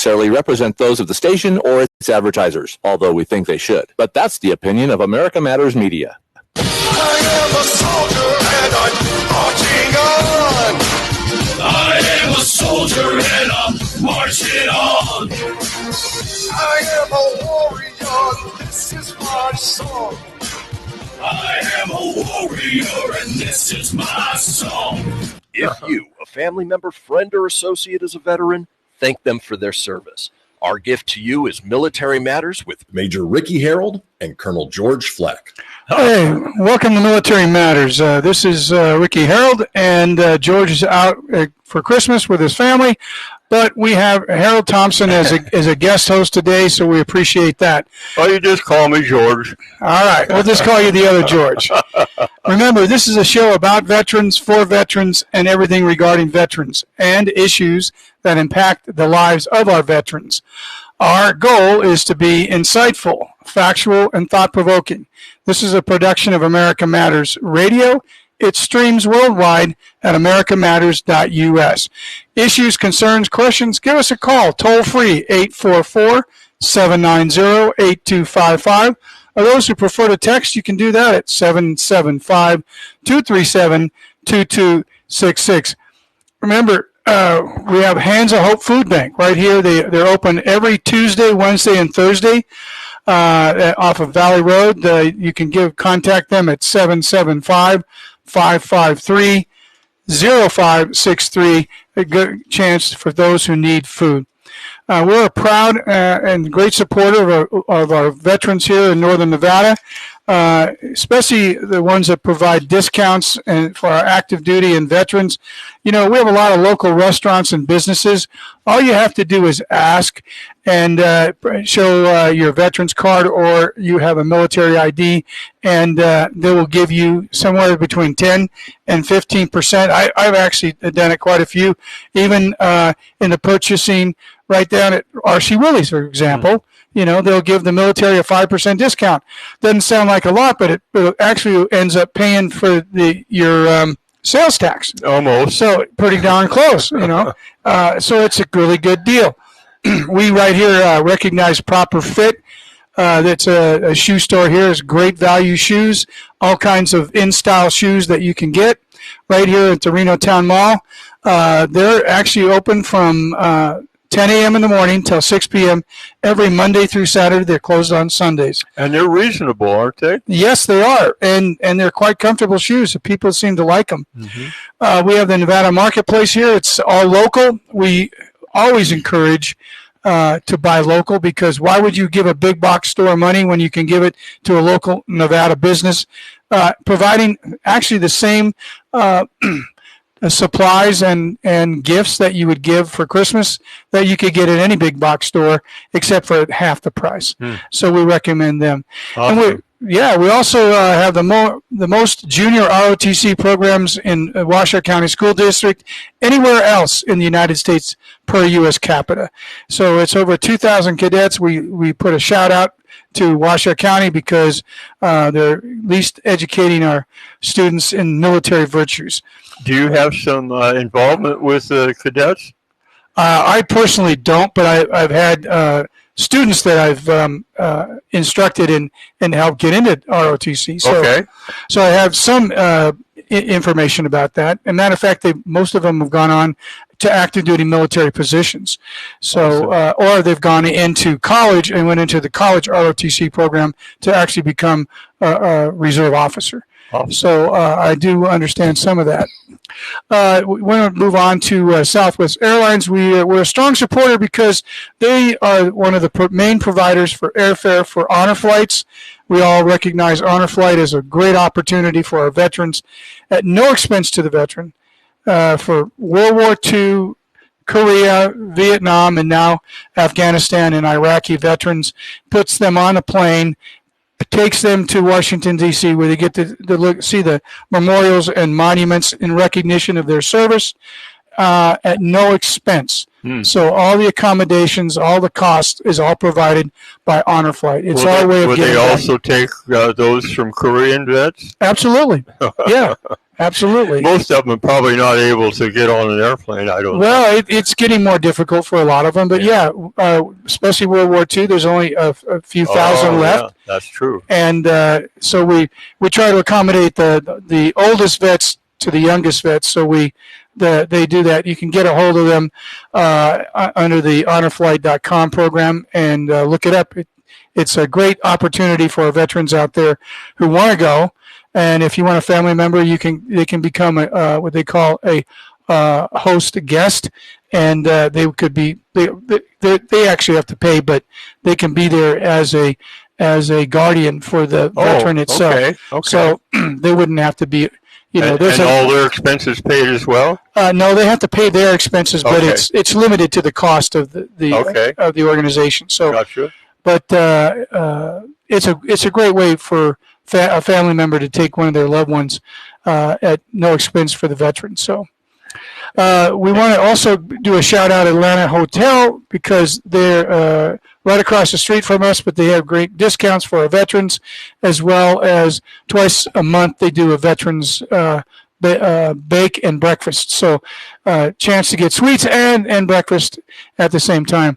necessarily represent those of the station or its advertisers, although we think they should. But that's the opinion of America Matters Media. I am a soldier and I'm marching on. I am a soldier and I'm marching on. I am a warrior, this is my song. I am a warrior and this is my song. If you, a family member, friend, or associate is a veteran, thank them for their service. Our gift to you is Military Matters with Major Ricky Harold and Colonel George Fleck. Hey, welcome to Military Matters. This is Ricky Harold, and George is out for Christmas with his family, but we have Harold Thompson as a guest host today, so we appreciate that. Oh, you just call me George. All right, we'll just call you the other George. Remember, this is a show about veterans, for veterans, and everything regarding veterans and issues that impact the lives of our veterans. Our goal is to be insightful, factual, and thought-provoking. This is a production of America Matters Radio. It streams worldwide at americamatters.us. Issues, concerns, questions, give us a call. Toll free, 844-790-8255. Or those who prefer to text, you can do that at 775-237-2266. Remember, we have Hands of Hope Food Bank right here. They're open every Tuesday, Wednesday, and Thursday off of Valley Road. You can contact them at 775-553-0563. A good chance for those who need food. We're a proud and great supporter of our veterans here in Northern Nevada, especially the ones that provide discounts and for our active duty and veterans. You know, we have a lot of local restaurants and businesses. All you have to do is ask and show your veterans card, or you have a military ID, and they will give you somewhere between 10 and 15%. I've actually done it quite a few, even in the purchasing right down at R.C. Willey's, for example. You know, they'll give the military a 5% discount. Doesn't sound like a lot, but it actually ends up paying for your sales tax. Almost. So pretty darn close, you know. So it's a really good deal. We right here recognize Proper Fit. That's a shoe store here. It's great value shoes, all kinds of in-style shoes that you can get right here at the Reno Town Mall. They're actually open from 10 a.m. in the morning till 6 p.m. every Monday through Saturday. They're closed on Sundays. And they're reasonable, aren't they? Yes, they are. And they're quite comfortable shoes. People seem to like them. Mm-hmm. We have the Nevada Marketplace here. It's all local. We always encourage to buy local, because why would you give a big box store money when you can give it to a local Nevada business, providing actually the same supplies and gifts that you would give for Christmas that you could get at any big box store, except for half the price. So we recommend them. Awesome. And we also have the most junior ROTC programs in Washoe County School District anywhere else in the United States per U.S. capita. So it's over 2,000 cadets. We put a shout out to Washoe County because they're at least educating our students in military virtues. Do you have some involvement with cadets? I personally don't, but I've had students that I've instructed and helped get into ROTC. So, okay. So I have some information about that. As a matter of fact, most of them have gone on to active duty military positions. So, awesome. Or they've gone into college and went into the college ROTC program to actually become a reserve officer. Awesome. So I do understand some of that. We want to move on to Southwest Airlines. We're a strong supporter because they are one of the main providers for airfare for honor flights. We all recognize honor flight as a great opportunity for our veterans at no expense to the veteran. For World War II, Korea, Vietnam, and now Afghanistan and Iraqi veterans, puts them on a plane, takes them to Washington, D.C., where they get to see the memorials and monuments in recognition of their service. at no expense. So all the accommodations, all the cost is all provided by Honor Flight. It's our way of Will getting they back. also take those from Korean vets? Absolutely. Yeah, absolutely. Most of them are probably not able to get on an airplane, I don't know. Well, it's getting more difficult for a lot of them, but yeah, especially World War II, there's only a few thousand left. Yeah, that's true. And so we try to accommodate the oldest vets to the youngest vets. So they do that. You can get a hold of them under the honorflight.com program and look it up. It's a great opportunity for our veterans out there who want to go. And if you want a family member, they can become what they call a host guest, and they could be they actually have to pay, but they can be there as a guardian for the veteran itself. Okay. So they wouldn't have to be. And all their expenses paid as well? No, they have to pay their expenses, but it's limited to the cost of the organization. So, gotcha. But it's a great way for a family member to take one of their loved ones at no expense for the veteran. So we want to also do a shout out at Atlanta Hotel because they're right across the street from us, but they have great discounts for our veterans, as well as twice a month they do a veterans bake and breakfast. So chance to get sweets and breakfast at the same time.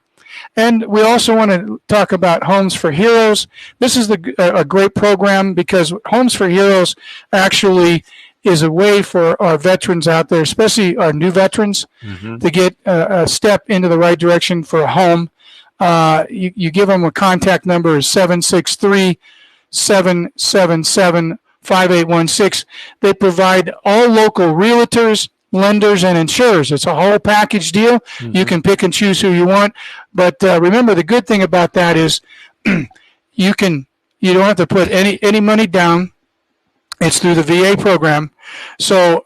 And we also want to talk about Homes for Heroes. This is a great program because Homes for Heroes actually is a way for our veterans out there, especially our new veterans, to get a step into the right direction for a home. You give them a contact number is 763-777-5816. They provide all local realtors, lenders, and insurers. It's a whole package deal. You can pick and choose who you want. But remember, the good thing about that is you don't have to put any money down. It's through the VA program. So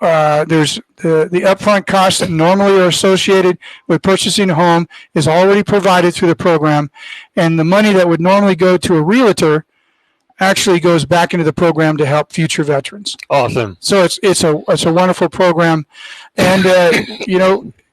there's the upfront costs that normally are associated with purchasing a home is already provided through the program. And the money that would normally go to a realtor actually goes back into the program to help future veterans. Awesome. So it's a wonderful program. And,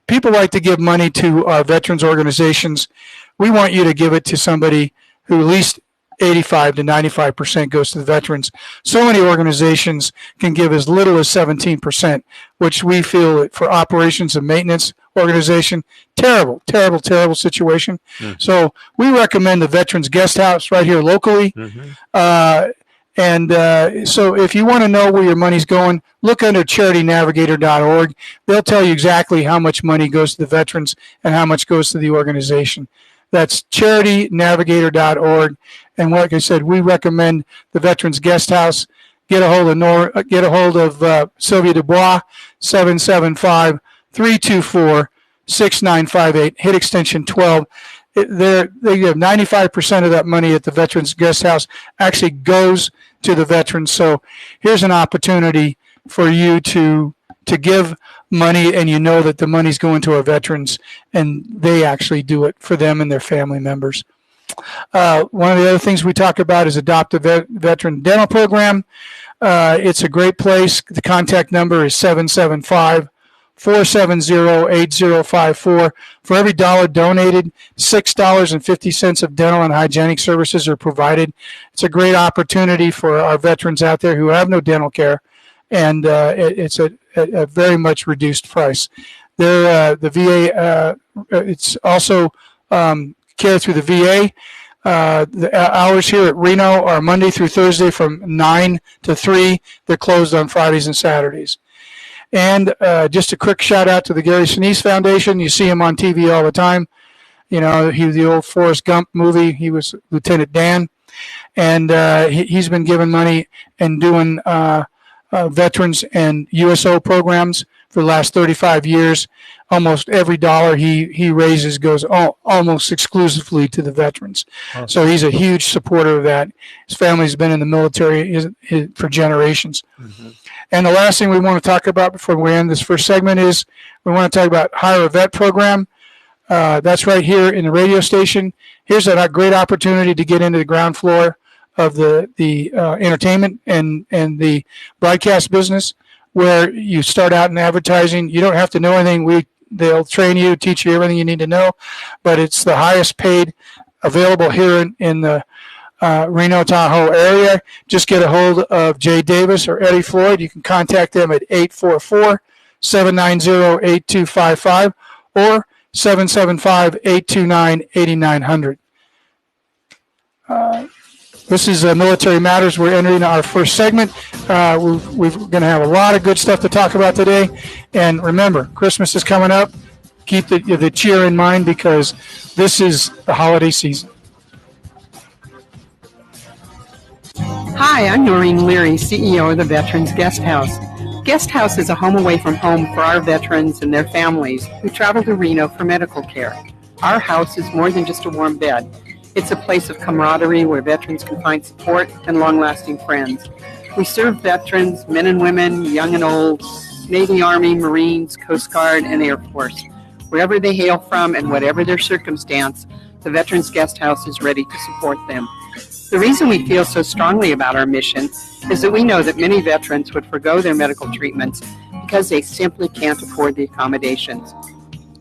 people like to give money to our veterans organizations. We want you to give it to somebody who at least 85 to 95% goes to the veterans. So many organizations can give as little as 17%, which we feel for operations and maintenance organization, terrible situation. So we recommend the Veterans Guest House right here locally. So if you want to know where your money's going, look under charitynavigator.org. They'll tell you exactly how much money goes to the veterans and how much goes to the organization. That's charitynavigator.org. And like I said, we recommend the Veterans Guest House. Get a hold of Sylvia Dubois, 775-324-6958. Hit extension 12. They have 95% of that money at the Veterans Guest House actually goes to the veterans. So here's an opportunity for you to give money, and you know that the money's going to our veterans, and they actually do it for them and their family members. One of the other things we talk about is Adopt a Veteran Dental Program. It's a great place. The contact number is 775-470-8054. For every $1 donated, $6.50 of dental and hygienic services are provided. It's a great opportunity for our veterans out there who have no dental care, and it's a very much reduced price. The VA, it's also care through the VA. The hours here at Reno are Monday through Thursday from 9 to 3. They're closed on Fridays and Saturdays. And just a quick shout out to the Gary Sinise Foundation. You see him on TV all the time. You know, he was the old Forrest Gump movie. He was Lieutenant Dan. And he's been giving money and doing veterans and USO programs for the last 35 years. Almost every dollar he raises goes almost exclusively to the veterans. Awesome. So he's a huge supporter of that. His family's been in the military for generations. And the last thing we want to talk about before we end this first segment is we want to talk about Hire a Vet program. That's right here in the radio station. Here's a great opportunity to get into the ground floor of the entertainment and the broadcast business. where you start out in advertising. You don't have to know anything. They'll train you, teach you everything you need to know, but it's the highest paid available here in the Reno Tahoe area. Just get a hold of Jay Davis or Eddie Floyd. You can contact them at 844-790-8255 or 775-829-8900. This is Military Matters. We're entering our first segment. We're going to have a lot of good stuff to talk about today. And remember, Christmas is coming up. Keep the cheer in mind because this is the holiday season. Hi, I'm Noreen Leary, CEO of the Veterans Guest House. Guest House is a home away from home for our veterans and their families who travel to Reno for medical care. Our house is more than just a warm bed. It's a place of camaraderie where veterans can find support and long-lasting friends. We serve veterans, men and women, young and old, Navy, Army, Marines, Coast Guard, and Air Force. Wherever they hail from and whatever their circumstance, the Veterans Guest House is ready to support them. The reason we feel so strongly about our mission is that we know that many veterans would forgo their medical treatments because they simply can't afford the accommodations.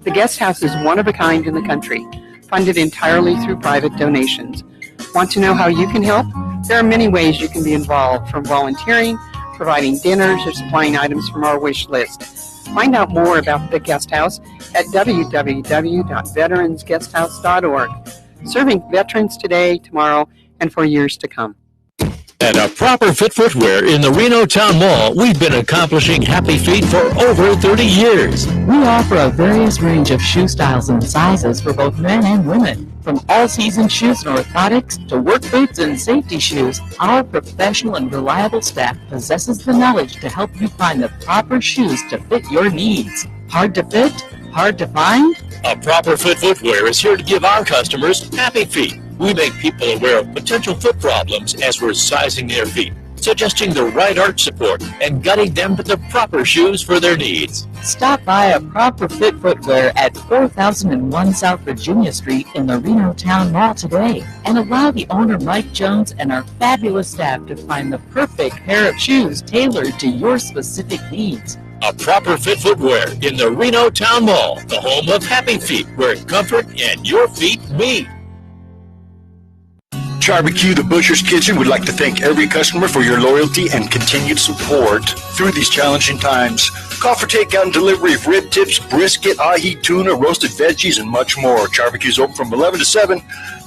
The Guest House is one of a kind in the country, funded entirely through private donations. Want to know how you can help? There are many ways you can be involved, from volunteering, providing dinners, or supplying items from our wish list. Find out more about the Guest House at www.veteransguesthouse.org. Serving veterans today, tomorrow, and for years to come. At A Proper Fit Footwear in the Reno Town Mall, we've been accomplishing happy feet for over 30 years. We offer a various range of shoe styles and sizes for both men and women. From all-season shoes and orthotics to work boots and safety shoes, our professional and reliable staff possesses the knowledge to help you find the proper shoes to fit your needs. Hard to fit? Hard to find? A Proper Fit Footwear is here to give our customers happy feet. We make people aware of potential foot problems as we're sizing their feet, suggesting the right arch support, and guiding them to the proper shoes for their needs. Stop by A Proper Fit Footwear at 4001 South Virginia Street in the Reno Town Mall today, and allow the owner Mike Jones and our fabulous staff to find the perfect pair of shoes tailored to your specific needs. A Proper Fit Footwear in the Reno Town Mall, the home of happy feet, where comfort and your feet meet. Barbecue, the Butcher's Kitchen, would like to thank every customer for your loyalty and continued support through these challenging times. Call for takeout and delivery of rib tips, brisket, ahi, tuna, roasted veggies, and much more. Barbecue's open from 11 to 7,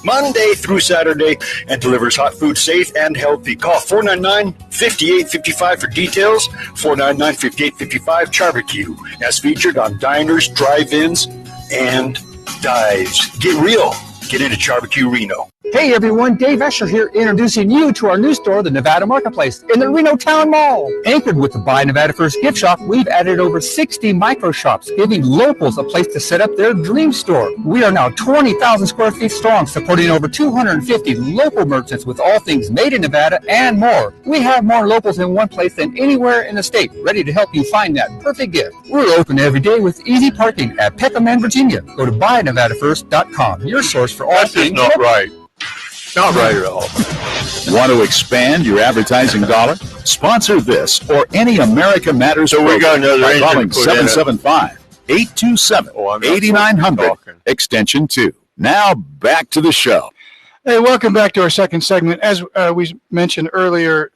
Monday through Saturday, and delivers hot food safe and healthy. Call 499-5855 for details. 499-5855 Barbecue, as featured on diners, drive-ins, and dives. Get real. Get into Barbecue Reno. Hey everyone, Dave Escher here, introducing you to our new store, the Nevada Marketplace, in the Reno Town Mall. Anchored with the Buy Nevada First gift shop, we've added over 60 micro shops, giving locals a place to set up their dream store. We are now 20,000 square feet strong, supporting over 250 local merchants with all things made in Nevada and more. We have more locals in one place than anywhere in the state, ready to help you find that perfect gift. We're open every day with easy parking at Peckham and Virginia. Go to buynevadafirst.com, your source for all things. That's not right. Not right at all. Want to expand your advertising dollar? Sponsor this or any America Matters So we got another by engine calling put in it. 775-827-8900, extension 2. Now back to the show. Hey, welcome back to our second segment. As we mentioned earlier,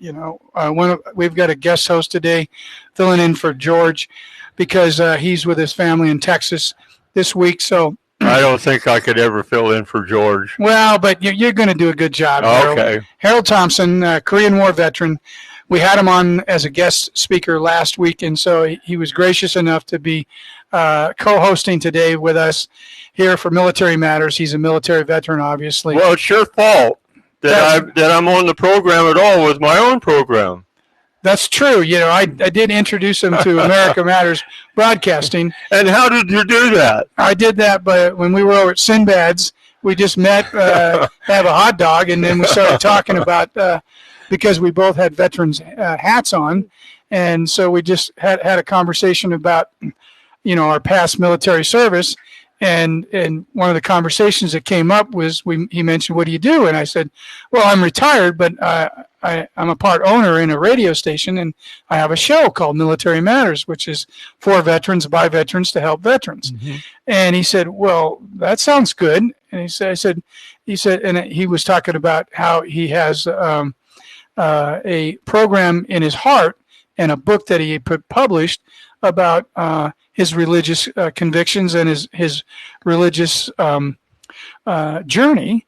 we've got a guest host today filling in for George because he's with his family in Texas this week. So I don't think I could ever fill in for George. Well, but you're going to do a good job. Okay. Harold Thompson, Korean War veteran. We had him on as a guest speaker last week, and so he was gracious enough to be co-hosting today with us here for Military Matters. He's a military veteran, obviously. Well, it's your fault that I'm on the program at all with my own program. That's true. I did introduce him to America Matters Broadcasting. And how did you do that? I did that, but when we were over at Sinbad's, we just met, have a hot dog, and then we started talking about because we both had veterans hats on, and so we just had a conversation about our past military service. And one of the conversations that came up was he mentioned, "What do you do?" And I said, "Well, I'm retired, but I'm a part owner in a radio station, and I have a show called Military Matters, which is for veterans, by veterans, to help veterans. Mm-hmm. And he said, well, that sounds good. And he said, and he was talking about how he has a program in his heart and a book that he published about his religious convictions and his religious journey.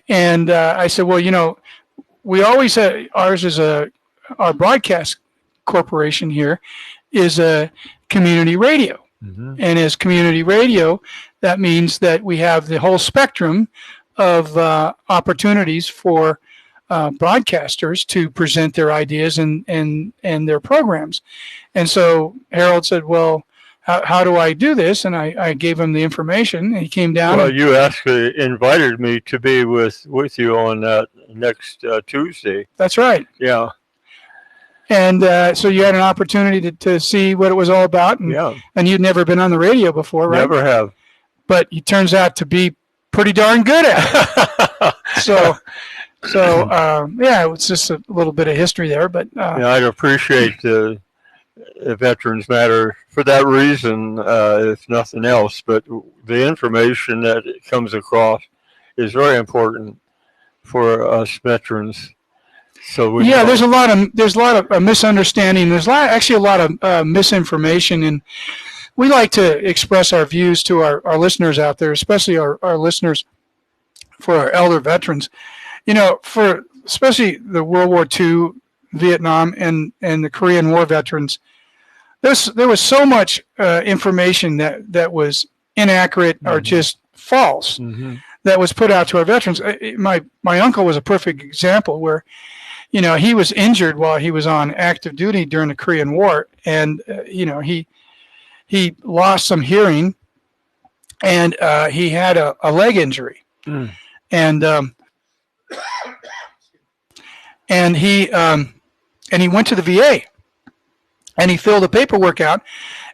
And I said, well, we always have, our broadcast corporation here is a community radio. Mm-hmm. And as community radio, that means that we have the whole spectrum of opportunities for broadcasters to present their ideas and their programs. And so Harold said, well, how do I do this? And I gave him the information, and he came down. Well, you actually invited me to be with you on that next Tuesday. That's right. Yeah. And so you had an opportunity to see what it was all about. And you'd never been on the radio before, right? Never have. But he turns out to be pretty darn good at it. So it's just a little bit of history there. But I'd appreciate the Veterans Matter for that reason, if nothing else. But the information that comes across is very important for us veterans. So there's a lot of misunderstanding. There's a lot of misinformation, and we like to express our views to our listeners out there, especially our listeners for our elder veterans. For especially the World War II, Vietnam, and the Korean War veterans, there was so much information that was inaccurate or just false that was put out to our veterans. My uncle was a perfect example where, he was injured while he was on active duty during the Korean War, and he lost some hearing, and he had a leg injury, and he went to the VA, and he filled the paperwork out,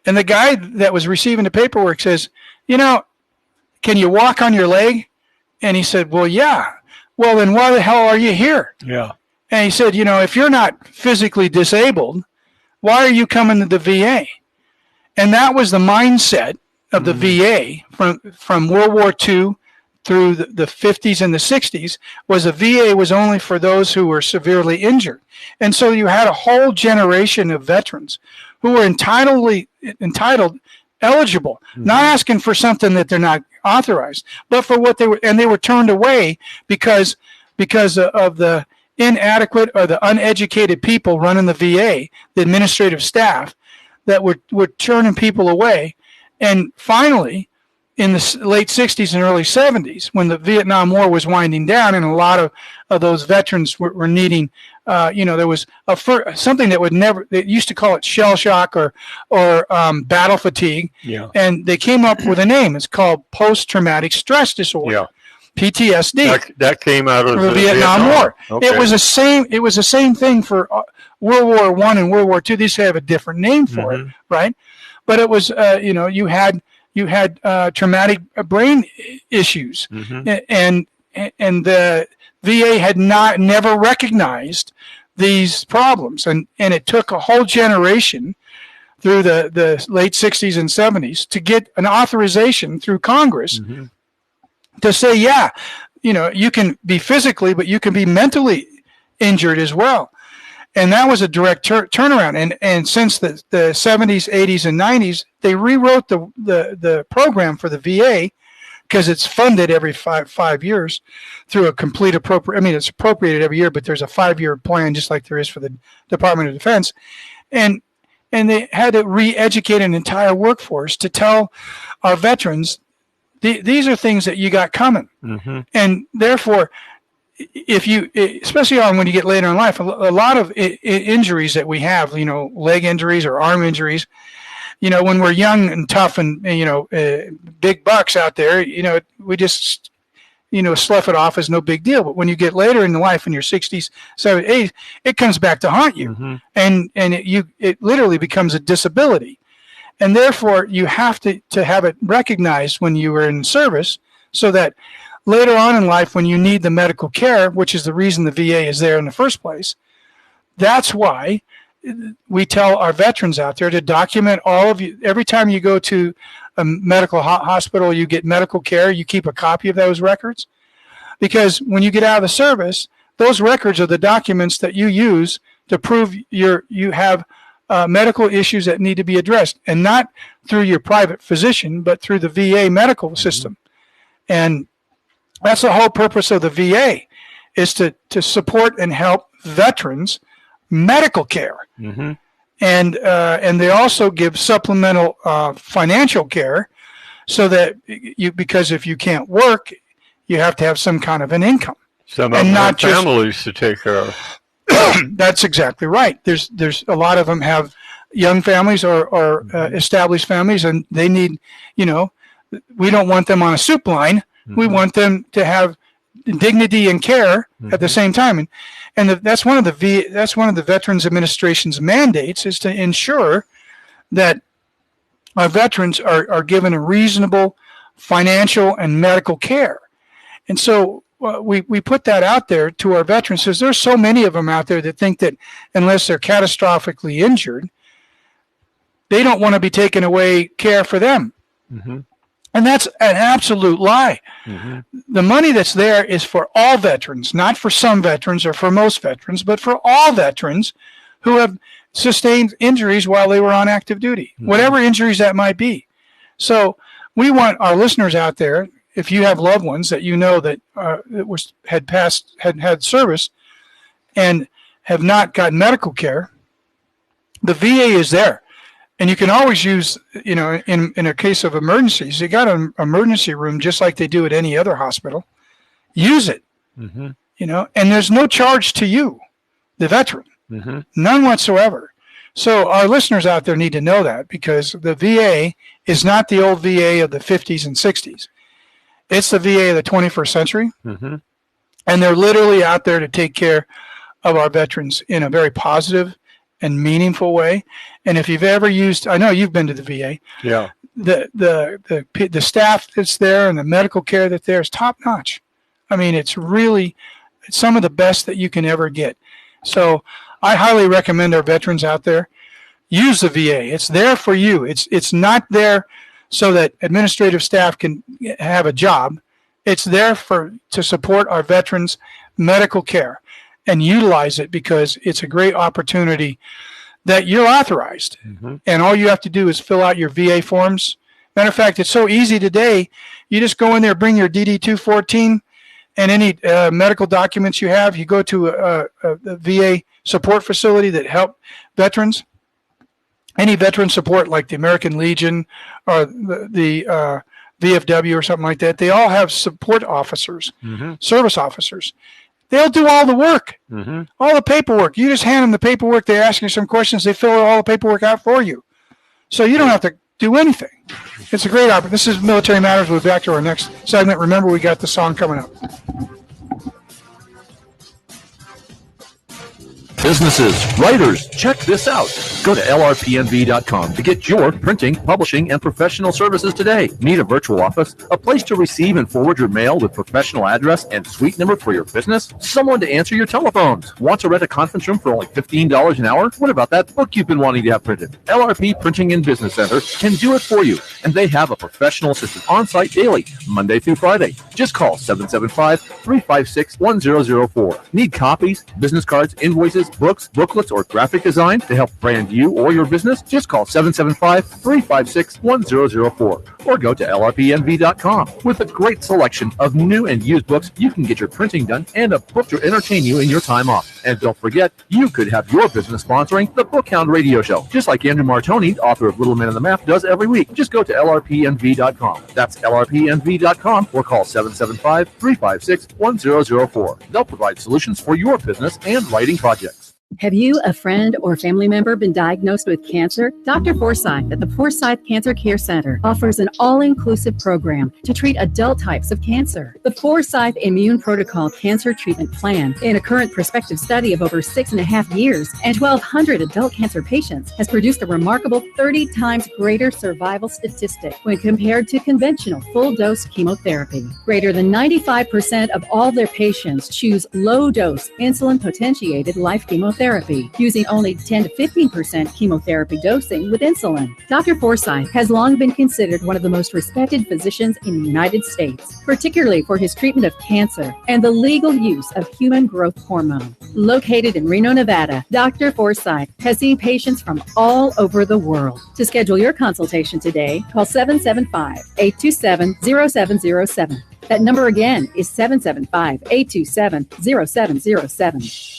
and the guy that was receiving the paperwork says, can you walk on your leg? And he said, well, yeah. Well, then why the hell are you here? Yeah. And he said, if you're not physically disabled, why are you coming to the VA? And that was the mindset of the VA from World War II through the 50s and the 60s, was the VA was only for those who were severely injured. And so you had a whole generation of veterans who were entitled, eligible, not asking for something that they're not authorized, but for what they were, and they were turned away because of the inadequate or the uneducated people running the VA, the administrative staff, that were turning people away. And finally, in the late 60s and early 70s, when the Vietnam War was winding down, and a lot of those veterans were needing, there was something that would never, they used to call it shell shock or battle fatigue. Yeah. And they came up with a name. It's called post-traumatic stress disorder. Yeah. PTSD. That came out of the Vietnam War. Okay. It was the same thing for World War I and World War II. These have a different name for it, right? But it was, you had traumatic brain issues, and the VA had never recognized these problems, and it took a whole generation through the late 60s and 70s to get an authorization through Congress to say, you can be physically, but you can be mentally injured as well. And that was a direct turnaround. And since the 70s, 80s, and 90s, they rewrote the program for the VA, because it's funded every five years through a complete it's appropriated every year, but there's a 5-year plan, just like there is for the Department of Defense. And they had to re-educate an entire workforce to tell our veterans, these are things that you got coming. And therefore, if you, especially when you get later in life, a lot of injuries that we have, leg injuries or arm injuries, when we're young and tough and, big bucks out there, we just, slough it off as no big deal. But when you get later in life, in your 60s, 70s, 80s, it comes back to haunt you. And it literally becomes a disability. And therefore, you have to have it recognized when you were in service, so that later on in life when you need the medical care, which is the reason the VA is there in the first place, that's why we tell our veterans out there to document all of you. Every time you go to a medical hospital, you get medical care, you keep a copy of those records. Because when you get out of the service, those records are the documents that you use to prove you have medical issues that need to be addressed, and not through your private physician, but through the VA medical system. And that's the whole purpose of the VA, is to support and help veterans medical care. Mm-hmm. And they also give supplemental financial care, so that because if you can't work, you have to have some kind of an income. Some of them have families to take care of. That's exactly right. There's a lot of them have young families or established families, and they need, we don't want them on a soup line. Mm-hmm. We want them to have dignity and care at the same time. And that's one of the Veterans Administration's mandates, is to ensure that our veterans are given a reasonable financial and medical care. And so we put that out there to our veterans, because there's so many of them out there that think that unless they're catastrophically injured, they don't want to be taking away care for them. Mm-hmm. And that's an absolute lie. Mm-hmm. The money that's there is for all veterans, not for some veterans or for most veterans, but for all veterans who have sustained injuries while they were on active duty, whatever injuries that might be. So we want our listeners out there, if you have loved ones that you know that had service and have not gotten medical care, the VA is there. And you can always use, in a case of emergencies, you got an emergency room just like they do at any other hospital. Use it, and there's no charge to you, the veteran, none whatsoever. So our listeners out there need to know that, because the VA is not the old VA of the 50s and 60s. It's the VA of the 21st century, and they're literally out there to take care of our veterans in a very positive and meaningful way. And if you've ever used, I know you've been to the VA. Yeah. The staff that's there and the medical care that's there is top notch. I mean, it's some of the best that you can ever get. So I highly recommend our veterans out there use the VA. It's there for you. It's not there so that administrative staff can have a job. It's there to support our veterans' medical care. And utilize it, because it's a great opportunity that you're authorized. And all you have to do is fill out your VA forms. Matter of fact, it's so easy today. You just go in there, bring your DD-214 and any medical documents you have. You go to a VA support facility that help veterans. Any veteran support, like the American Legion or the VFW or something like that, they all have support officers, service officers. They'll do all the work, all the paperwork. You just hand them the paperwork. They ask you some questions. They fill all the paperwork out for you. So you don't have to do anything. It's a great opportunity. This is Military Matters. We'll be back to our next segment. Remember, we got the song coming up. Businesses, writers, check this out. Go to lrpnv.com to get your printing, publishing, and professional services today. Need a virtual office? A place to receive and forward your mail with professional address and suite number for your business? Someone to answer your telephones? Want to rent a conference room for only $15 an hour? What about that book you've been wanting to have printed? LRP Printing and Business Center can do it for you, and they have a professional assistant on site daily, Monday through Friday. Just call 775-356-1004. Need copies, business cards, invoices, books, booklets, or graphic design to help brand you or your business? Just call 775-356-1004 or go to lrpnv.com. With a great selection of new and used books, you can get your printing done and a book to entertain you in your time off. And don't forget, you could have your business sponsoring the Bookhound Radio Show, just like Andrew Martoni, author of Little Men on the Map, does every week. Just go to lrpnv.com. That's lrpnv.com or call 775-356-1004. They'll provide solutions for your business and writing projects. Have you, a friend, or family member been diagnosed with cancer? Dr. Forsyth at the Forsyth Cancer Care Center offers an all-inclusive program to treat adult types of cancer. The Forsyth Immune Protocol Cancer Treatment Plan, in a current prospective study of over 6.5 years and 1,200 adult cancer patients, has produced a remarkable 30 times greater survival statistic when compared to conventional full-dose chemotherapy. Greater than 95% of all their patients choose low-dose insulin-potentiated life chemotherapy, using only 10 to 15% chemotherapy dosing with insulin. Dr. Forsyth has long been considered one of the most respected physicians in the United States, particularly for his treatment of cancer and the legal use of human growth hormone. Located in Reno, Nevada, Dr. Forsyth has seen patients from all over the world. To schedule your consultation today, call 775-827-0707. That number again is 775-827-0707.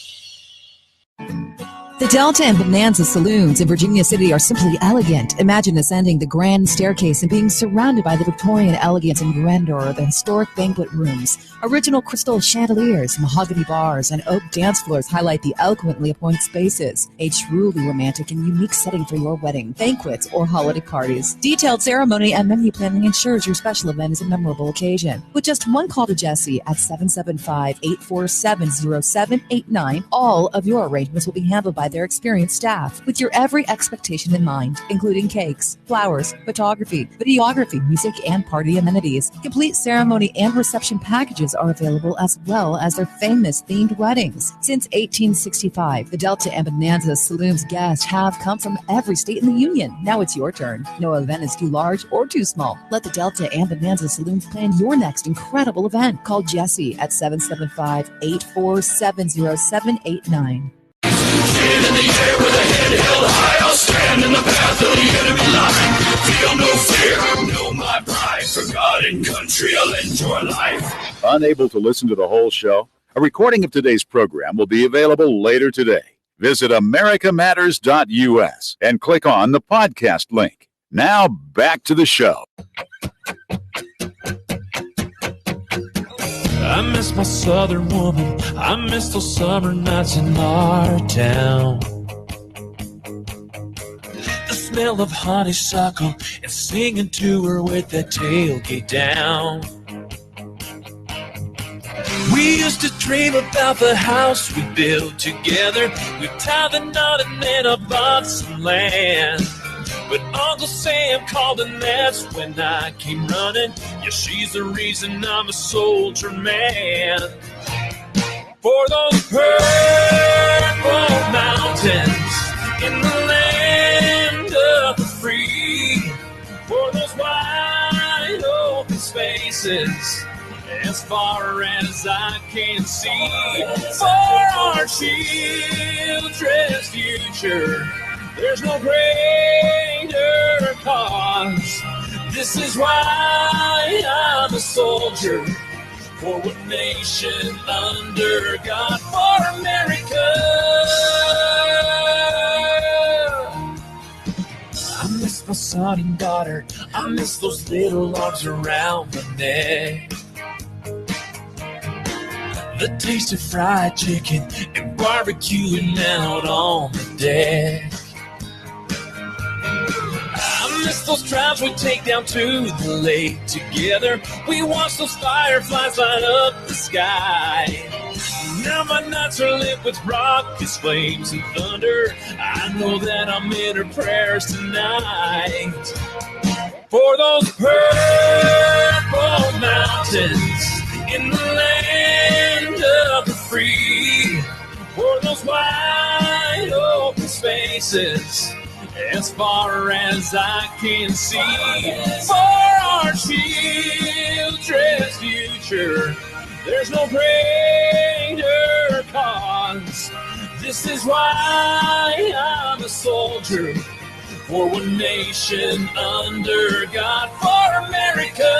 The Delta and Bonanza Saloons in Virginia City are simply elegant. Imagine ascending the grand staircase and being surrounded by the Victorian elegance and grandeur of the historic banquet rooms. Original crystal chandeliers, mahogany bars, and oak dance floors highlight the eloquently appointed spaces. A truly romantic and unique setting for your wedding, banquets, or holiday parties. Detailed ceremony and menu planning ensures your special event is a memorable occasion. With just one call to Jesse at 775-847-0789, all of your arrangements will be handled by their experienced staff with your every expectation in mind, including cakes, flowers, photography, videography, music, and party amenities. Complete ceremony and reception packages are available, as well as their famous themed weddings. Since 1865, the Delta and Bonanza Saloons guests have come from every state in the union. Now it's your turn. No event is too large or too small. Let the Delta and Bonanza Saloons plan your next incredible event. Call Jesse at 775-847-0789. In the air with a head held high, I'll stand in the path of the enemy line. Feel no fear, know my pride. For God and country, I'll enjoy life. Unable to listen to the whole show? A recording of today's program will be available later today. Visit americamatters.us and click on the podcast link. Now back to the show. I miss my southern woman. I miss those summer nights in our town. The smell of honeysuckle and singing to her with that tailgate down. We used to dream about the house we built together. We tied the knot and then I bought some land. But Uncle Sam called and that's when I came running. Yeah, she's the reason I'm a soldier man. For those purple mountains in the land of the free. For those wide open spaces as far as I can see. For our children's future, there's no greater cause. This is why I'm a soldier. For what nation under God? For America. I miss my son and daughter. I miss those little arms around my neck. The taste of fried chicken and barbecuing out on the deck. I miss those drives we take down to the lake together. We watch those fireflies light up the sky. Now my nights are lit with rockets, flames, and thunder. I know that I'm in her prayers tonight. For those purple mountains in the land of the free. For those wide open spaces as far as I can see. For our children's future, there's no greater cause. This is why I'm a soldier. For one nation under God. For America.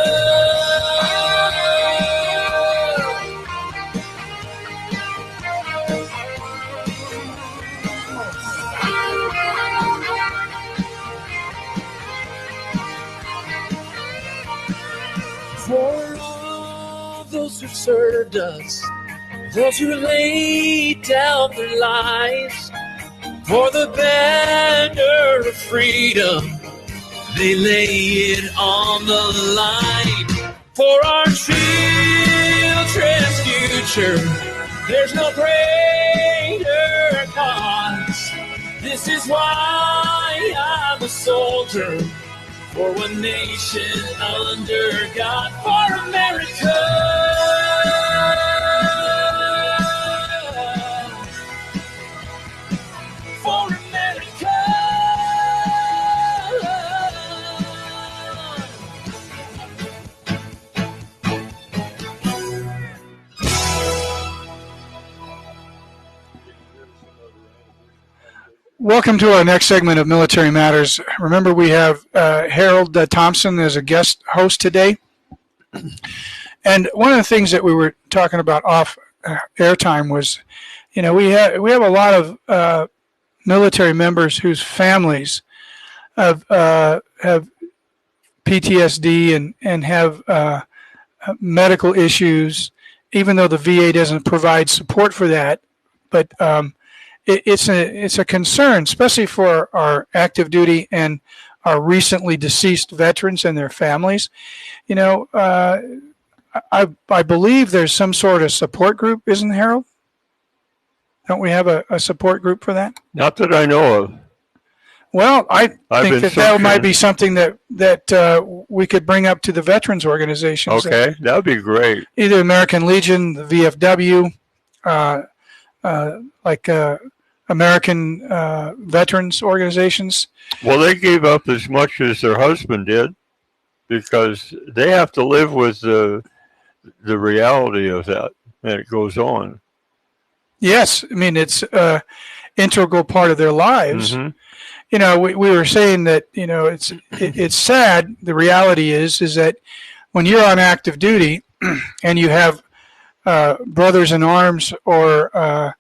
For all those who served us, those who laid down their lives for the banner of freedom. They lay it on the line for our children's future. There's no greater cause. This is why I'm a soldier for one nation under God, for America. For America. Welcome to our next segment of Military Matters. Remember, we have Harold Thompson as a guest host today. And one of the things that we were talking about off airtime was, you know, we have a lot of military members whose families have PTSD and have medical issues, even though the VA doesn't provide support for that. But it's a concern, especially for our active duty and our recently deceased veterans and their families. You know, I believe there's some sort of support group, isn't there, Harold? Don't we have a support group for that? Not that I know of. Well, I think that might be something that we could bring up to the veterans organizations. Okay, that would be great. Either American Legion, the VFW, American veterans organizations. Well, they gave up as much as their husband did because they have to live with the reality of that, and it goes on. Yes, I mean, it's an integral part of their lives. Mm-hmm. You know, we were saying that, you know, it's sad. The reality is that when you're on active duty and you have brothers in arms or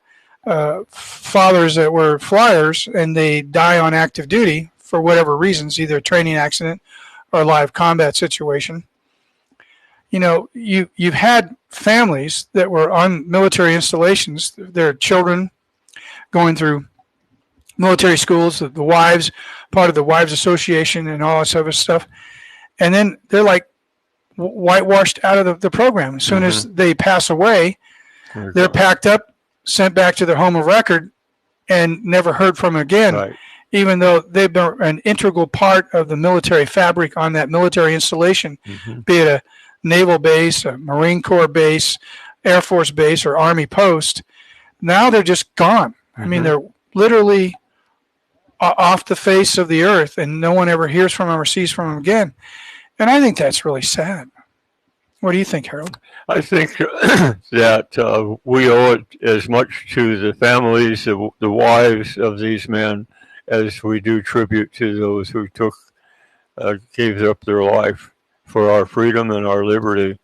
fathers that were flyers and they die on active duty for whatever reasons, either a training accident or a live combat situation, you know, you've had families that were on military installations, their children going through military schools, the wives, part of the Wives Association and all this other stuff. And then they're like whitewashed out of the program. As soon as they pass away, they're packed up, sent back to their home of record, and never heard from again. Right. Even though they've been an integral part of the military fabric on that military installation, be it a naval base, a Marine Corps base, Air Force base, or Army post. Now they're just gone. I mean, they're literally off the face of the earth, and no one ever hears from them or sees from them again. And I think that's really sad. What do you think, Harold? I think that we owe it as much to the families, the wives of these men, as we do tribute to those who gave up their life for our freedom and our liberty.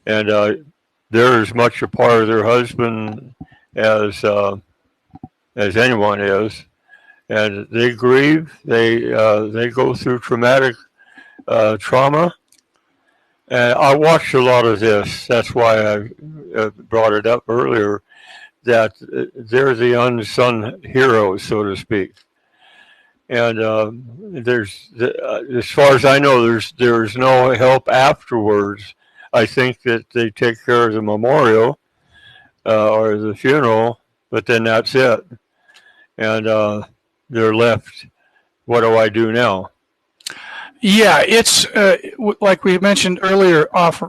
And they're as much a part of their husband as anyone is. And they grieve. They go through traumatic trauma. And I watched a lot of this. That's why I brought it up earlier, that they're the unsung heroes, so to speak. And there's, as far as I know, there's no help afterwards. I think that they take care of the memorial or the funeral, but then that's it. And they're left, what do I do now? Yeah, it's like we mentioned earlier off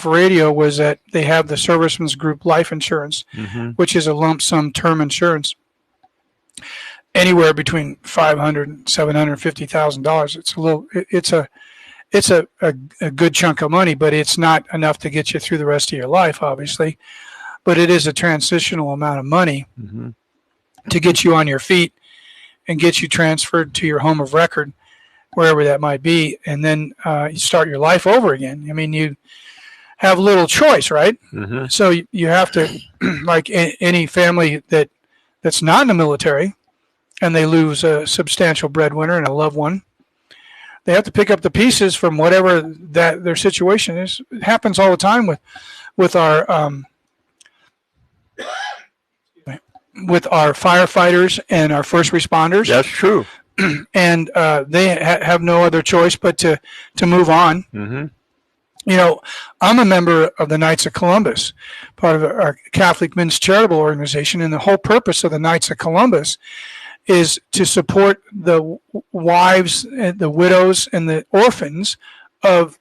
radio, was that they have the Servicemen's Group Life Insurance, which is a lump sum term insurance, anywhere between $500,000 and $750,000. It's a good chunk of money, but it's not enough to get you through the rest of your life, obviously. But it is a transitional amount of money to get you on your feet and get you transferred to your home of record, wherever that might be, and then you start your life over again. I mean, you have little choice, right? So you have to, like any family that's not in the military, and they lose a substantial breadwinner and a loved one, they have to pick up the pieces from whatever that their situation is. It happens all the time with our with our firefighters and our first responders. That's true. And they have no other choice but to move on. Mm-hmm. You know, I'm a member of the Knights of Columbus, part of our Catholic Men's Charitable Organization, and the whole purpose of the Knights of Columbus is to support the wives, the widows, and the orphans of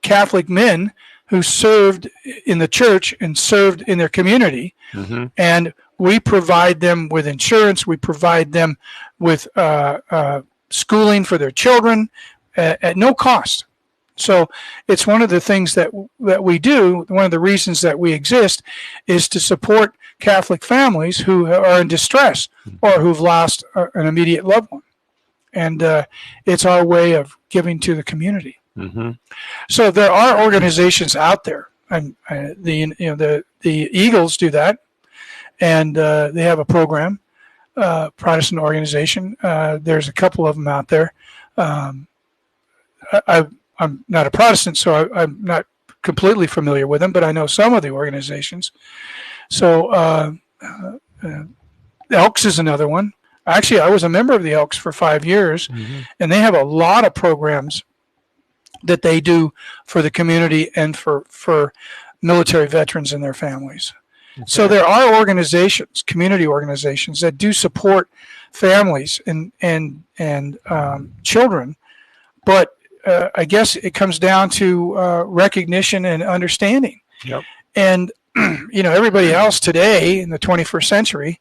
Catholic men who served in the church and served in their community. Mm-hmm. And we provide them with insurance. We provide them with schooling for their children at no cost. So it's one of the things that we do. One of the reasons that we exist is to support Catholic families who are in distress or who've lost an immediate loved one. And it's our way of giving to the community. Mm-hmm. So there are organizations out there, and the Eagles do that, and they have a program, Protestant organization. There's a couple of them out there. I'm not a Protestant, so I'm not completely familiar with them, but I know some of the organizations. So Elks is another one. Actually, I was a member of the Elks for 5 years, and they have a lot of programs that they do for the community and for military veterans and their families. Okay. So there are organizations, community organizations, that do support families and children, but I guess it comes down to recognition and understanding. Yep. And everybody else today in the 21st century,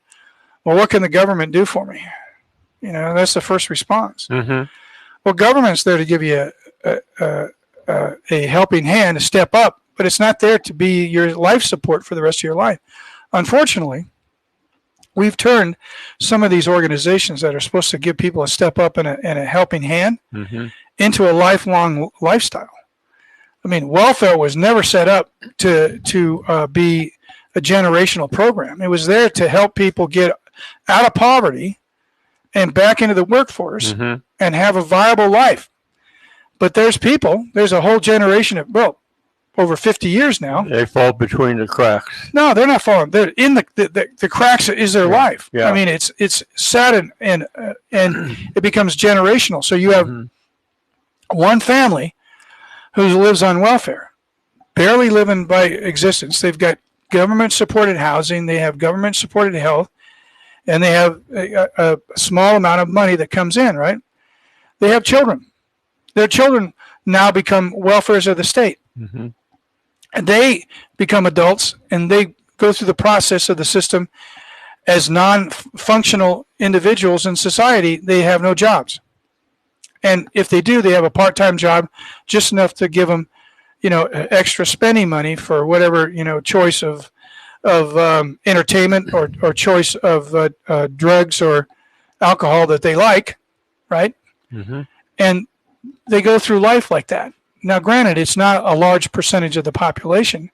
well, what can the government do for me? That's the first response. Mm-hmm. Well, government's there to give you a helping hand to step up, but it's not there to be your life support for the rest of your life. Unfortunately, we've turned some of these organizations that are supposed to give people a step up and a helping hand into a lifelong lifestyle. I mean, welfare was never set up to be a generational program. It was there to help people get out of poverty and back into the workforce and have a viable life. But there's a whole generation of, over 50 years now. They fall between the cracks. No, they're not falling. They're in the cracks is their life. Yeah. I mean, it's sad and it becomes generational. So you have one family who lives on welfare, barely living by existence. They've got government-supported housing. They have government-supported health, and they have a small amount of money that comes in, right? They have children. Their children now become welfares of the state. And they become adults, and they go through the process of the system as non-functional individuals in society. They have no jobs. And if they do, they have a part-time job, just enough to give them, extra spending money for whatever, choice of entertainment or choice of drugs or alcohol that they like, right? And they go through life like that. Now, granted, it's not a large percentage of the population,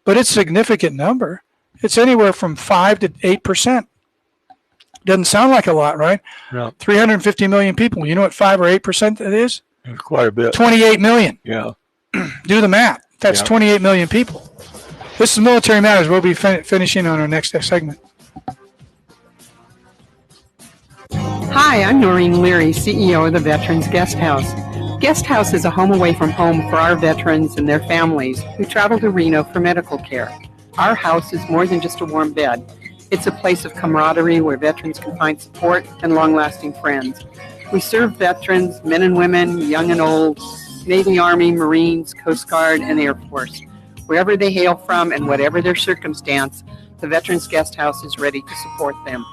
but it's a significant number. It's anywhere from 5 to 8%. Doesn't sound like a lot, right? No. 350 million people. You know what 5 or 8% that is? Quite a bit. 28 million. Yeah. Do the math. That's 28 million people. This is Military Matters. We'll be finishing on our next segment. Hi, I'm Noreen Leary, CEO of the Veterans Guest House. Guest House is a home away from home for our veterans and their families who travel to Reno for medical care. Our house is more than just a warm bed. It's a place of camaraderie where veterans can find support and long-lasting friends. We serve veterans, men and women, young and old, Navy, Army, Marines, Coast Guard, and Air Force. Wherever they hail from and whatever their circumstance, the Veterans Guest House is ready to support them.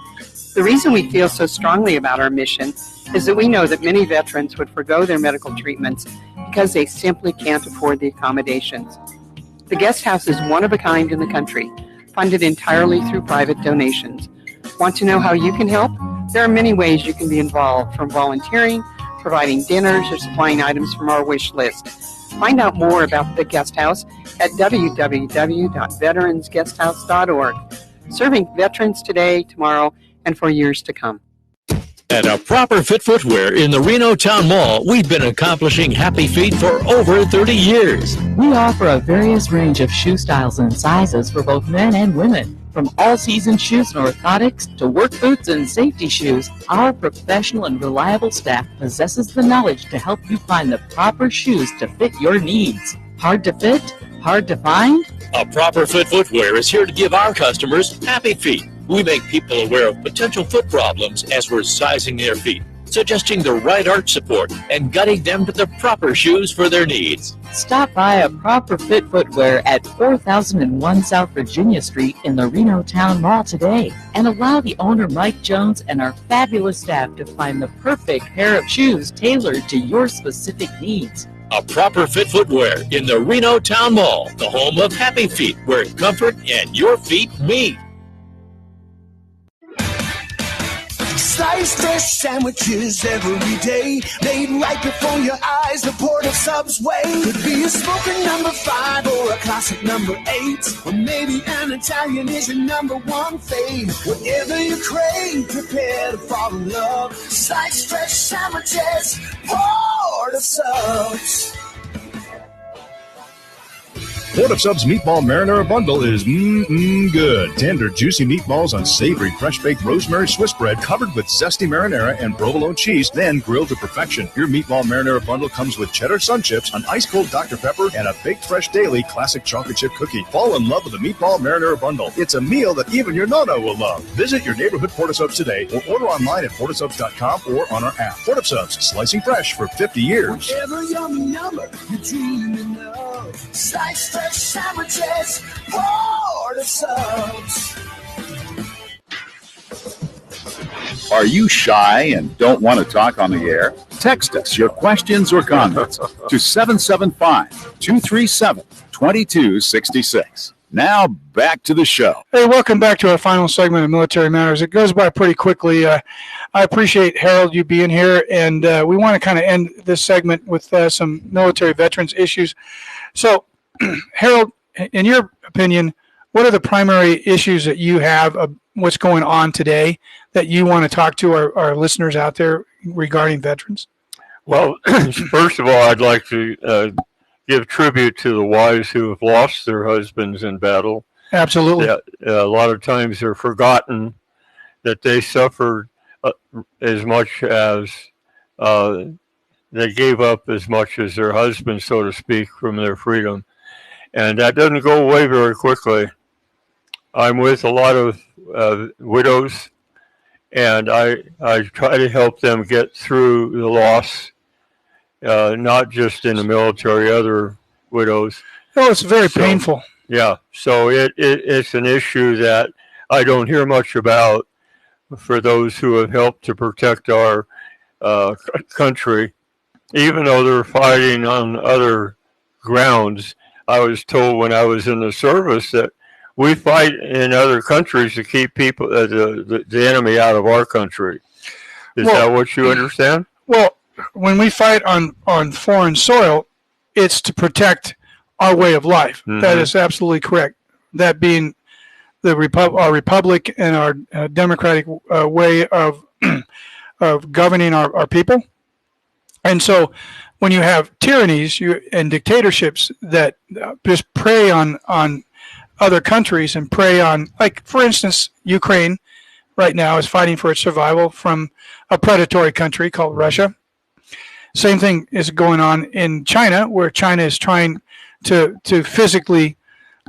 The reason we feel so strongly about our mission is that we know that many veterans would forgo their medical treatments because they simply can't afford the accommodations. The Guest House is one of a kind in the country, funded entirely through private donations. Want to know how you can help? There are many ways you can be involved, from volunteering, providing dinners, or supplying items from our wish list. Find out more about the Guest House at www.veteransguesthouse.org. Serving veterans today, tomorrow, and for years to come. At A Proper Fit Footwear in the Reno Town Mall, we've been accomplishing happy feet for over 30 years. We offer a various range of shoe styles and sizes for both men and women. From all-season shoes and orthotics to work boots and safety shoes, our professional and reliable staff possesses the knowledge to help you find the proper shoes to fit your needs. Hard to fit? Hard to find? A Proper Fit Footwear is here to give our customers happy feet. We make people aware of potential foot problems as we're sizing their feet, suggesting the right arch support, and guiding them to the proper shoes for their needs. Stop by A Proper Fit Footwear at 4001 South Virginia Street in the Reno Town Mall today, and allow the owner Mike Jones and our fabulous staff to find the perfect pair of shoes tailored to your specific needs. A Proper Fit Footwear in the Reno Town Mall, the home of happy feet, where comfort and your feet meet. Sliced fresh sandwiches every day, made right before your eyes. The port of Sub's way could be a smoking number 5 or a classic number 8, or maybe an Italian is your number 1 fave. Whatever you crave, prepare to fall in love. Sliced fresh sandwiches, Port of Subs. Port of Sub's Meatball Marinara Bundle is good. Tender, juicy meatballs on savory, fresh-baked rosemary Swiss bread covered with zesty marinara and provolone cheese, then grilled to perfection. Your Meatball Marinara Bundle comes with cheddar sun chips, an ice-cold Dr. Pepper, and a baked fresh daily classic chocolate chip cookie. Fall in love with the Meatball Marinara Bundle. It's a meal that even your nonna will love. Visit your neighborhood Port of Subs today or order online at portofsubs.com or on our app. Port of Subs, slicing fresh for 50 years. Whatever yummy number you're dreaming of, sliced fresh sandwiches, Port of Subs. Are you shy and don't want to talk on the air? Text us your questions or comments to 775-237-2266. Now back to the show. Hey, welcome back to our final segment of Military Matters. It goes by pretty quickly. I appreciate, Harold, you being here, and we want to kind of end this segment with some military veterans issues. So, Harold, in your opinion, what are the primary issues that you have of what's going on today that you want to talk to our listeners out there regarding veterans? Well, first of all, I'd like to give tribute to the wives who have lost their husbands in battle. Absolutely. A lot of times they're forgotten that they suffered as much as they gave up as much as their husbands, so to speak, from their freedom. And that doesn't go away very quickly. I'm with a lot of widows, and I try to help them get through the loss, not just in the military, other widows. Oh, it's very painful. Yeah, so it's an issue that I don't hear much about for those who have helped to protect our country, even though they're fighting on other grounds. I was told when I was in the service that we fight in other countries to keep people, the enemy out of our country. Is that what you understand? Well, when we fight on foreign soil, it's to protect our way of life. Mm-hmm. That is absolutely correct. That being our republic and our democratic way of of governing our people. And so when you have tyrannies and dictatorships that just prey on other countries and prey on, like, for instance, Ukraine right now is fighting for its survival from a predatory country called Russia. Same thing is going on in China, where China is trying to physically,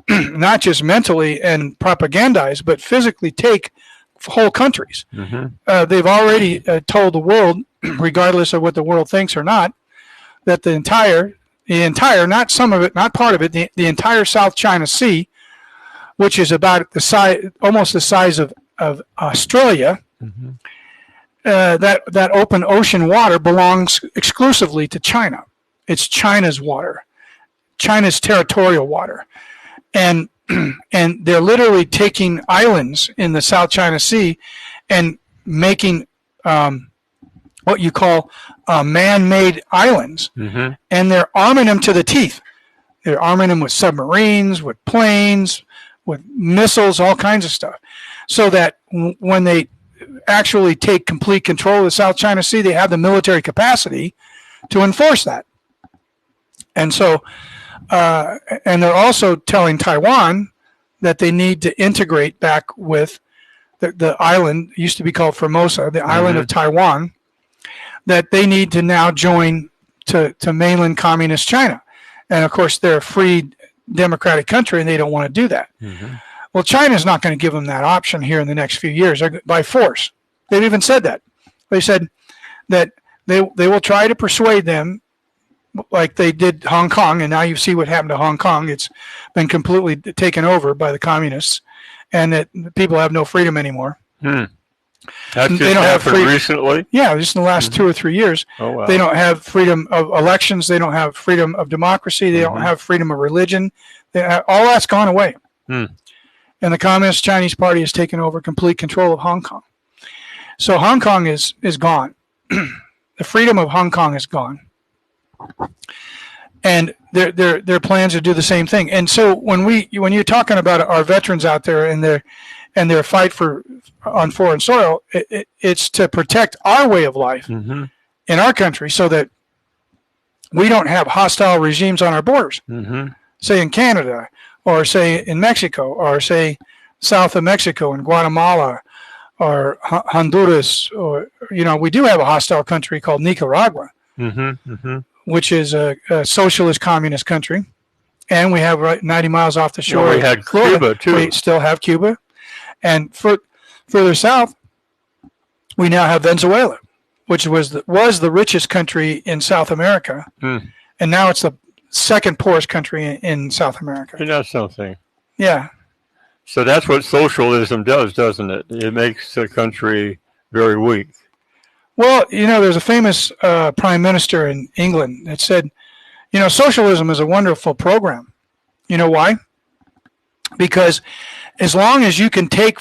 not just mentally and propagandize, but physically take whole countries. Mm-hmm. They've already told the world, regardless of what the world thinks or not, that the entire, not some of it, not part of it, the entire South China Sea, which is about the size, almost the size of Australia, mm-hmm. That open ocean water belongs exclusively to China. It's China's water, China's territorial water, and they're literally taking islands in the South China Sea and making what you call man-made islands, mm-hmm. and they're arming them to the teeth. They're arming them with submarines, with planes, with missiles, all kinds of stuff, so that when they to actually take complete control of the South China Sea, they have the military capacity to enforce that. And so, and they're also telling Taiwan that they need to integrate back with the island, used to be called Formosa, the island of Taiwan, that they need to now join to mainland communist China. And of course, they're a free democratic country and they don't want to do that. Well, China's not going to give them that option here in the next few years by force. They've even said that. They said that they will try to persuade them like they did Hong Kong, and now you see what happened to Hong Kong. It's been completely taken over by the communists, and that people have no freedom anymore. That's they just don't have happened recently? Yeah, just in the last 2 or 3 years. Oh, wow. They don't have freedom of elections. They don't have freedom of democracy. They don't have freedom of religion. All that's gone away. And the Communist Chinese Party has taken over complete control of Hong Kong. So Hong Kong is gone. The freedom of Hong Kong is gone. And their plans to do the same thing. And so when you're talking about our veterans out there and their fight on foreign soil, it's to protect our way of life in our country so that we don't have hostile regimes on our borders. Say in Canada, or say in Mexico, or say south of Mexico in Guatemala, or Honduras, or we do have a hostile country called Nicaragua, which is a socialist communist country, and we have right 90 miles off the shore. Well, we had Cuba too. We still have Cuba, and further south, we now have Venezuela, which was the richest country in South America, and now it's the second poorest country in South America. Isn't that something? Yeah. So that's what socialism does, doesn't it? It makes the country very weak. Well, there's a famous prime minister in England that said, socialism is a wonderful program. You know why? Because as long as you can take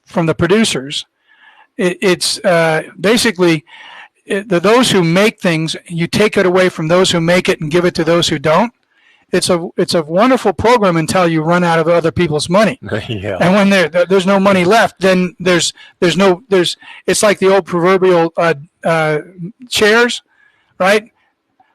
from the producers, it's basically those who make things, you take it away from those who make it and give it to those who don't. It's a wonderful program until you run out of other people's money. Yeah. And when there's no money left, then it's like the old proverbial chairs, right?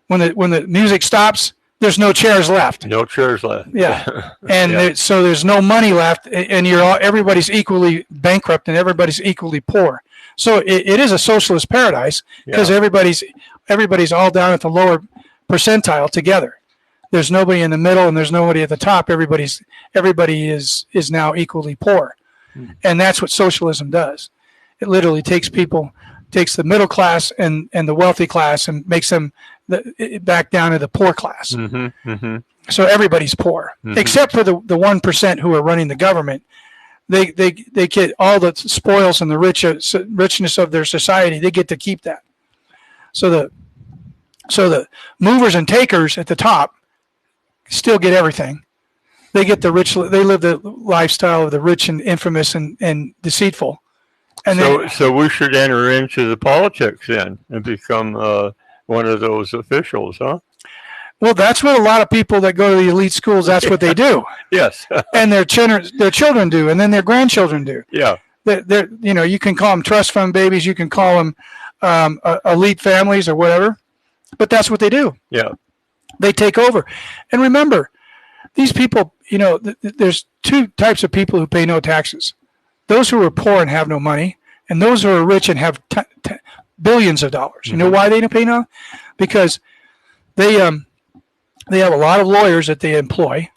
When the music stops, there's no chairs left. No chairs left. Yeah. And so there's no money left, and everybody's equally bankrupt and everybody's equally poor. So it is a socialist paradise because everybody's all down at the lower percentile together. There's nobody in the middle and there's nobody at the top. Everybody is now equally poor. And that's what socialism does. It literally takes the middle class and the wealthy class and makes them back down to the poor class. So everybody's poor, except for the 1% who are running the government. They get all the spoils and the richness of their society. They get to keep that. So the movers and takers at the top still get everything. They get the rich. They live the lifestyle of the rich and infamous and deceitful. And so we should enter into the politics then and become one of those officials, huh? Well, that's what a lot of people that go to the elite schools, that's what they do. Yes. And their children do, and then their grandchildren do. Yeah. You can call them trust fund babies, you can call them elite families or whatever, but that's what they do. Yeah. They take over. And remember, these people, there's two types of people who pay no taxes. Those who are poor and have no money, and those who are rich and have billions of dollars. You know why they don't pay no? Because they have a lot of lawyers that they employ,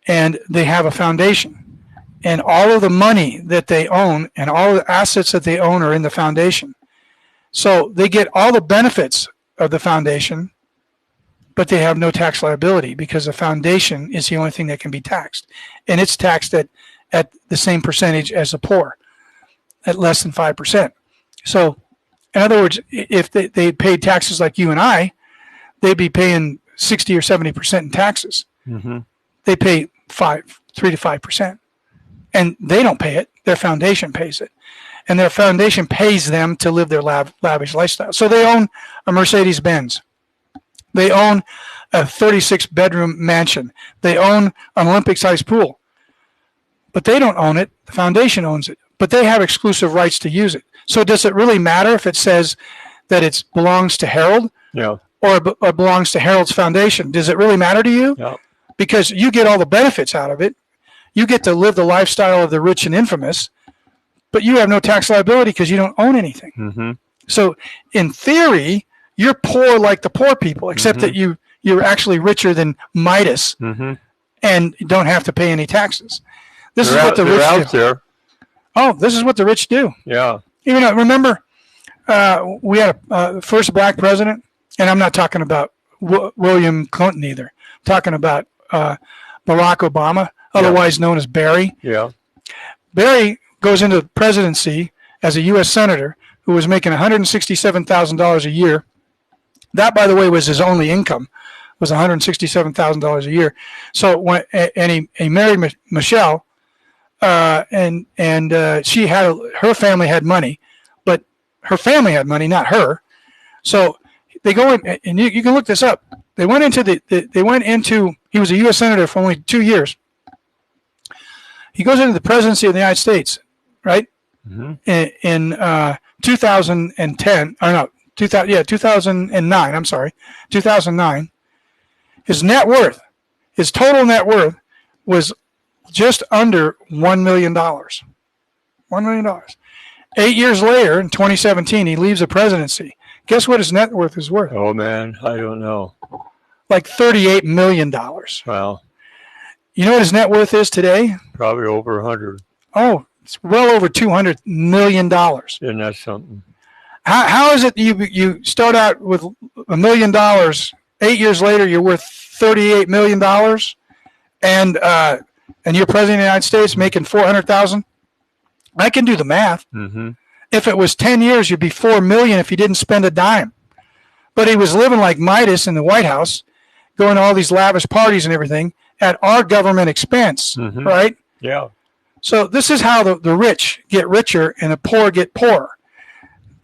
and they have a foundation. And all of the money that they own and all of the assets that they own are in the foundation. So they get all the benefits of the foundation, but they have no tax liability because the foundation is the only thing that can be taxed. And it's taxed at the same percentage as the poor, at less than 5%. So, in other words, if they paid taxes like you and I, they'd be paying 60 or 70% in taxes. They pay 3 to 5%. And they don't pay it. Their foundation pays it. And their foundation pays them to live their lavish lifestyle. So they own a Mercedes-Benz. They own a 36-bedroom mansion. They own an Olympic-sized pool. But they don't own it. The foundation owns it. but they have exclusive rights to use it. So does it really matter if it says that it belongs to Harold or belongs to Harold's Foundation? Does it really matter to you? Yeah. Because you get all the benefits out of it. You get to live the lifestyle of the rich and infamous, but you have no tax liability because you don't own anything. Mm-hmm. So in theory, you're poor like the poor people, except that you're actually richer than Midas and don't have to pay any taxes. This is what the rich do. There. Oh, this is what the rich do. Yeah. You know, remember, we had a first black president, and I'm not talking about William Clinton either. I'm talking about Barack Obama, otherwise known as Barry. Yeah. Barry goes into the presidency as a U.S. senator who was making $167,000 a year. That, by the way, was his only income, was $167,000 a year. So when he married Michelle, and she had her family had money, but her family had money, not her. So they go in, and you can look this up. They went into he was a U.S. senator for only 2 years. He goes into the presidency of the United States, right? In 2010 or no 2009. I'm sorry, 2009. His total net worth was just under $1 million. $1 million. 8 years later, in 2017, he leaves the presidency. Guess what his net worth is worth? Oh, man, I don't know. Like $38 million. Wow. You know what his net worth is today? Probably over 100. Oh, it's well over $200 million. Isn't that something? How is it you start out with $1 million, 8 years later you're worth $38 million, and you're president of the United States making $400,000? I can do the math. If it was 10 years, you'd be $4 million if you didn't spend a dime. But he was living like Midas in the White House, going to all these lavish parties and everything at our government expense, right? Yeah. So this is how the rich get richer and the poor get poorer.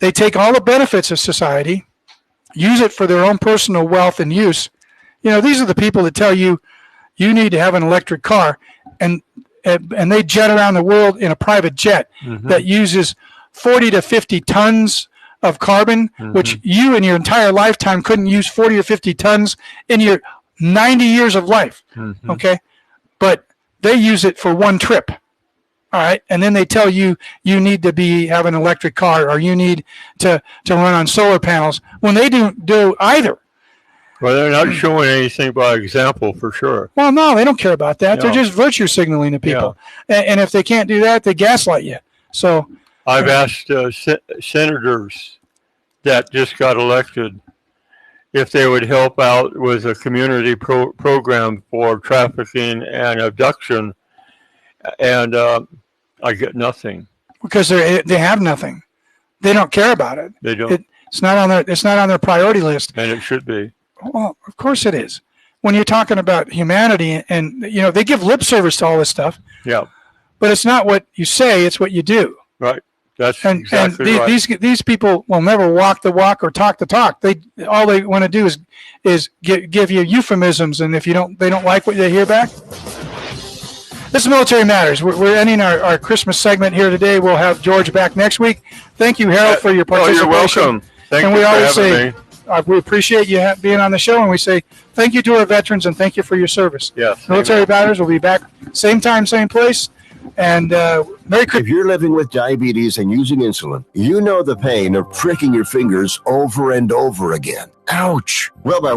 They take all the benefits of society, use it for their own personal wealth and use. You know, these are the people that tell you you need to have an electric car, and they jet around the world in a private jet that uses 40 to 50 tons of carbon, which you in your entire lifetime couldn't use 40 or 50 tons in your 90 years of life. Okay. But they use it for one trip. All right. And then they tell you you need to have an electric car, or you need to run on solar panels, when they don't do either. Well, they're not showing anything by example for sure. Well, no, they don't care about that. No. They're just virtue signaling to people. And if they can't do that, they gaslight you. So I've asked senators that just got elected if they would help out with a community program for trafficking and abduction, and I get nothing. Because they have nothing. They don't care about it. They don't. It's not on their priority list. And it should be. Well, of course it is. When you're talking about humanity, and they give lip service to all this stuff. Yeah. But it's not what you say; it's what you do. Right. That's exactly right. These people will never walk the walk or talk the talk. All they want to do is give you euphemisms, and if they don't like what they hear back. This is Military Matters. We're ending our Christmas segment here today. We'll have George back next week. Thank you, Harold, for your participation. Oh, you're welcome. Thank you for having me. We appreciate you being on the show, and we say thank you to our veterans and thank you for your service. Yes. Military Matters will be back same time, same place. And Merry Christmas. If you're living with diabetes and using insulin, you know the pain of pricking your fingers over and over again. Ouch. Well, by